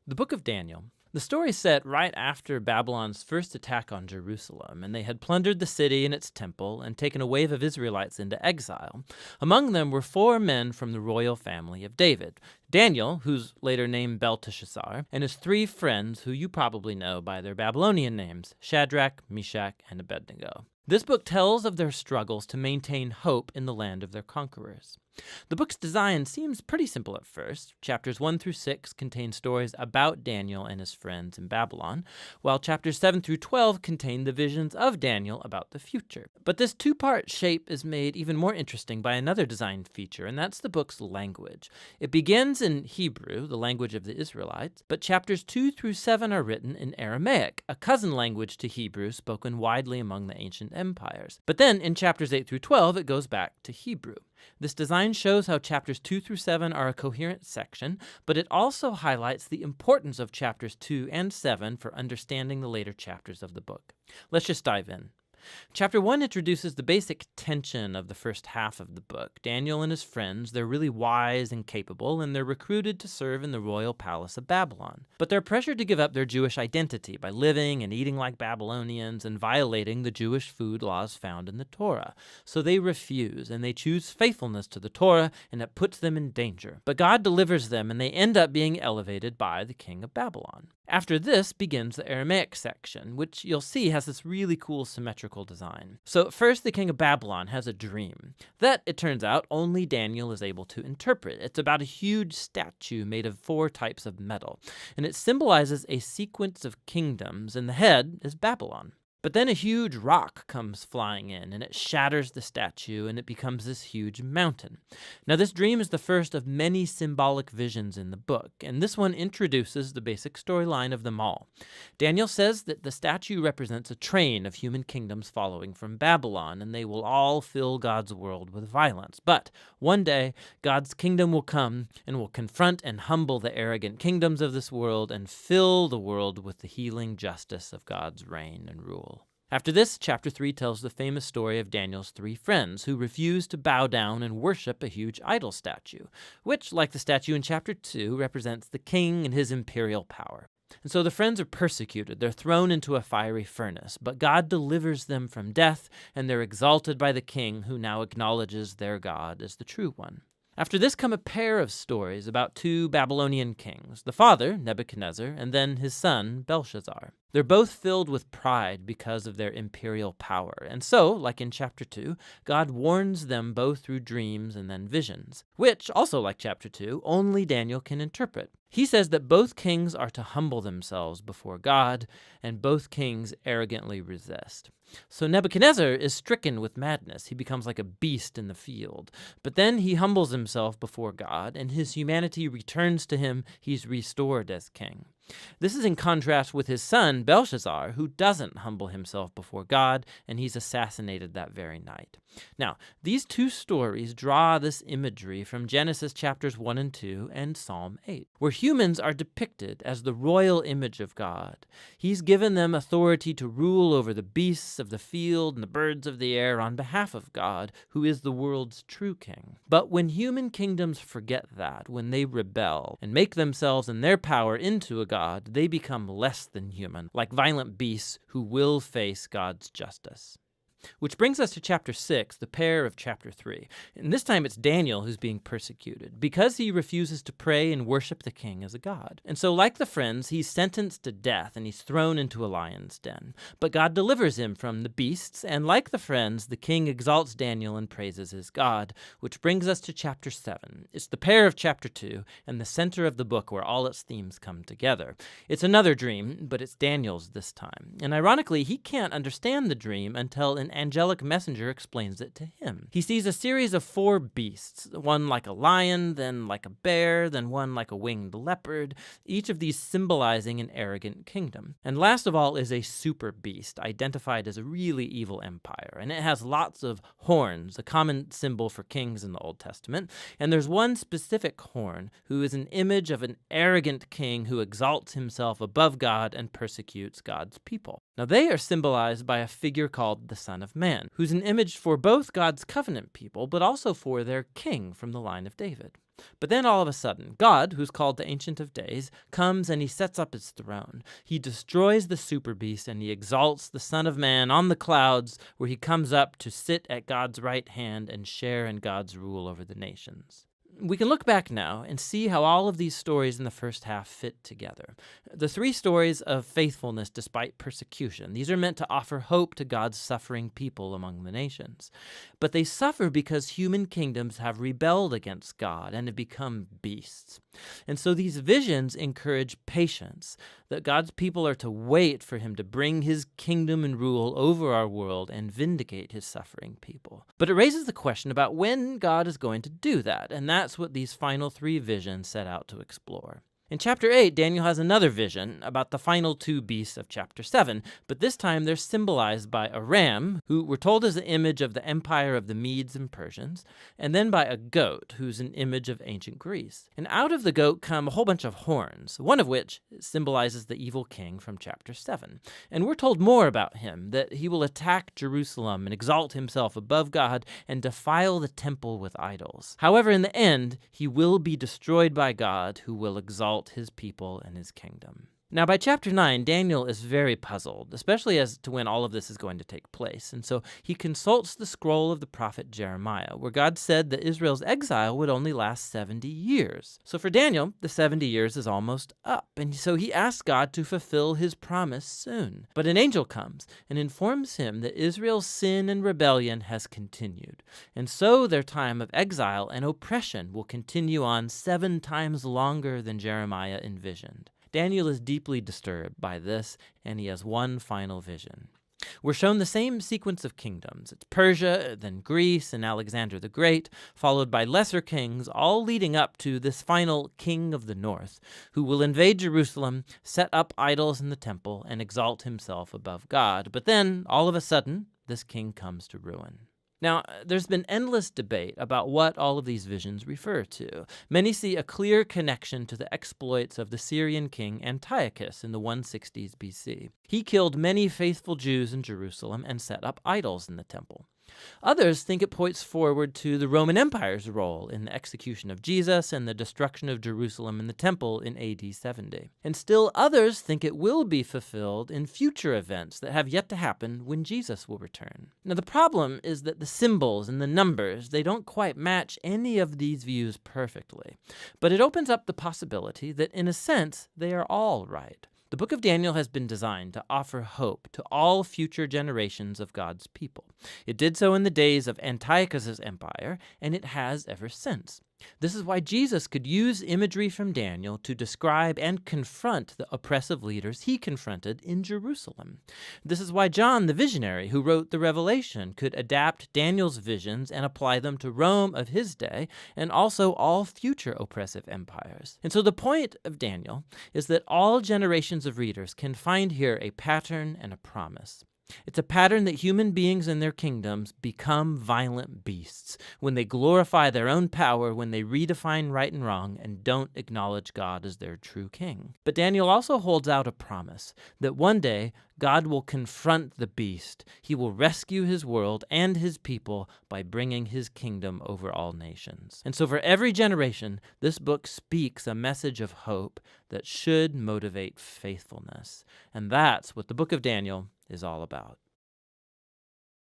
The Book of Daniel. The story is set right after Babylon's first attack on Jerusalem, and they had plundered the city and its temple and taken a wave of Israelites into exile. Among them were 4 men from the royal family of David: Daniel, who's later named Belteshazzar, and his 3 friends who you probably know by their Babylonian names, Shadrach, Meshach, and Abednego. This book tells of their struggles to maintain hope in the land of their conquerors. The book's design seems pretty simple at first. Chapters 1 through 6 contain stories about Daniel and his friends in Babylon, while chapters 7 through 12 contain the visions of Daniel about the future. But this 2-part shape is made even more interesting by another design feature, and that's the book's language. It begins in Hebrew, the language of the Israelites, but chapters 2 through 7 are written in Aramaic, a cousin language to Hebrew spoken widely among the ancient empires. But then in chapters 8 through 12, it goes back to Hebrew. This design shows how chapters 2 through 7 are a coherent section, but it also highlights the importance of chapters 2 and 7 for understanding the later chapters of the book. Let's just dive in. Chapter 1 introduces the basic tension of the first half of the book. Daniel and his friends, they're really wise and capable, and they're recruited to serve in the royal palace of Babylon. But they're pressured to give up their Jewish identity by living and eating like Babylonians and violating the Jewish food laws found in the Torah. So they refuse, and they choose faithfulness to the Torah, and it puts them in danger. But God delivers them, and they end up being elevated by the king of Babylon. After this begins the Aramaic section, which you'll see has this really cool symmetrical design. So first, the king of Babylon has a dream that, it turns out, only Daniel is able to interpret. It's about a huge statue made of 4 types of metal, and it symbolizes a sequence of kingdoms, and the head is Babylon. But then a huge rock comes flying in, and it shatters the statue, and it becomes this huge mountain. Now, this dream is the first of many symbolic visions in the book, and this one introduces the basic storyline of them all. Daniel says that the statue represents a train of human kingdoms following from Babylon, and they will all fill God's world with violence. But one day, God's kingdom will come and will confront and humble the arrogant kingdoms of this world and fill the world with the healing justice of God's reign and rule. After this, chapter 3 tells the famous story of Daniel's 3 friends who refuse to bow down and worship a huge idol statue, which, like the statue in chapter 2, represents the king and his imperial power. And so the friends are persecuted. They're thrown into a fiery furnace, but God delivers them from death, and they're exalted by the king who now acknowledges their God as the true one. After this come a pair of stories about 2 Babylonian kings, the father, Nebuchadnezzar, and then his son, Belshazzar. They're both filled with pride because of their imperial power, and so, like in chapter 2, God warns them both through dreams and then visions, which, also like chapter 2, only Daniel can interpret. He says that both kings are to humble themselves before God, and both kings arrogantly resist. So Nebuchadnezzar is stricken with madness. He becomes like a beast in the field. But then he humbles himself before God, and his humanity returns to him. He's restored as king. This is in contrast with his son, Belshazzar, who doesn't humble himself before God, and he's assassinated that very night. Now, these 2 stories draw this imagery from Genesis chapters 1 and 2 and Psalm 8, where humans are depicted as the royal image of God. He's given them authority to rule over the beasts of the field and the birds of the air on behalf of God, who is the world's true king. But when human kingdoms forget that, when they rebel and make themselves and their power into a God, they become less than human, like violent beasts who will face God's justice. Which brings us to chapter 6, the pair of chapter 3. And this time it's Daniel who's being persecuted because he refuses to pray and worship the king as a god. And so, like the friends, he's sentenced to death and he's thrown into a lion's den. But God delivers him from the beasts, and like the friends, the king exalts Daniel and praises his God, which brings us to chapter 7. It's the pair of chapter 2 and the center of the book where all its themes come together. It's another dream, but it's Daniel's this time. And ironically, he can't understand the dream until an angelic messenger explains it to him. He sees a series of 4 beasts, one like a lion, then like a bear, then one like a winged leopard, each of these symbolizing an arrogant kingdom. And last of all is a super beast, identified as a really evil empire, and it has lots of horns, a common symbol for kings in the Old Testament, and there's one specific horn who is an image of an arrogant king who exalts himself above God and persecutes God's people. Now they are symbolized by a figure called the Son of Man, who's an image for both God's covenant people, but also for their king from the line of David. But then all of a sudden, God, who's called the Ancient of Days, comes and he sets up his throne. He destroys the super beast and he exalts the Son of Man on the clouds, where he comes up to sit at God's right hand and share in God's rule over the nations. We can look back now and see how all of these stories in the first half fit together. The three stories of faithfulness despite persecution, these are meant to offer hope to God's suffering people among the nations. But they suffer because human kingdoms have rebelled against God and have become beasts. And so these visions encourage patience, that God's people are to wait for him to bring his kingdom and rule over our world and vindicate his suffering people. But it raises the question about when God is going to do that, and that's what these final three visions set out to explore. In chapter 8, Daniel has another vision about the final two beasts of chapter 7, but this time they're symbolized by a ram, who we're told is the image of the empire of the Medes and Persians, and then by a goat, who's an image of ancient Greece. And out of the goat come a whole bunch of horns, one of which symbolizes the evil king from chapter 7. And we're told more about him, that he will attack Jerusalem and exalt himself above God and defile the temple with idols. However, in the end, he will be destroyed by God, who will exalt his people and his kingdom. Now, by chapter 9, Daniel is very puzzled, especially as to when all of this is going to take place. And so he consults the scroll of the prophet Jeremiah, where God said that Israel's exile would only last 70 years. So for Daniel, the 70 years is almost up. And so he asks God to fulfill his promise soon. But an angel comes and informs him that Israel's sin and rebellion has continued. And so their time of exile and oppression will continue on 7 times longer than Jeremiah envisioned. Daniel is deeply disturbed by this, and he has one final vision. We're shown the same sequence of kingdoms. It's Persia, then Greece, and Alexander the Great, followed by lesser kings, all leading up to this final king of the north, who will invade Jerusalem, set up idols in the temple, and exalt himself above God. But then, all of a sudden, this king comes to ruin. Now, there's been endless debate about what all of these visions refer to. Many see a clear connection to the exploits of the Syrian king Antiochus in the 160s BC. He killed many faithful Jews in Jerusalem and set up idols in the temple. Others think it points forward to the Roman Empire's role in the execution of Jesus and the destruction of Jerusalem and the temple in AD 70. And still others think it will be fulfilled in future events that have yet to happen when Jesus will return. Now the problem is that the symbols and the numbers, they don't quite match any of these views perfectly. But it opens up the possibility that in a sense they are all right. The book of Daniel has been designed to offer hope to all future generations of God's people. It did so in the days of Antiochus' empire, and it has ever since. This is why Jesus could use imagery from Daniel to describe and confront the oppressive leaders he confronted in Jerusalem. This is why John, the visionary who wrote the Revelation, could adapt Daniel's visions and apply them to Rome of his day and also all future oppressive empires. And so the point of Daniel is that all generations of readers can find here a pattern and a promise. It's a pattern that human beings and their kingdoms become violent beasts when they glorify their own power, when they redefine right and wrong and don't acknowledge God as their true king. But Daniel also holds out a promise that one day God will confront the beast. He will rescue his world and his people by bringing his kingdom over all nations. And so for every generation, this book speaks a message of hope that should motivate faithfulness. And that's what the book of Daniel is all about.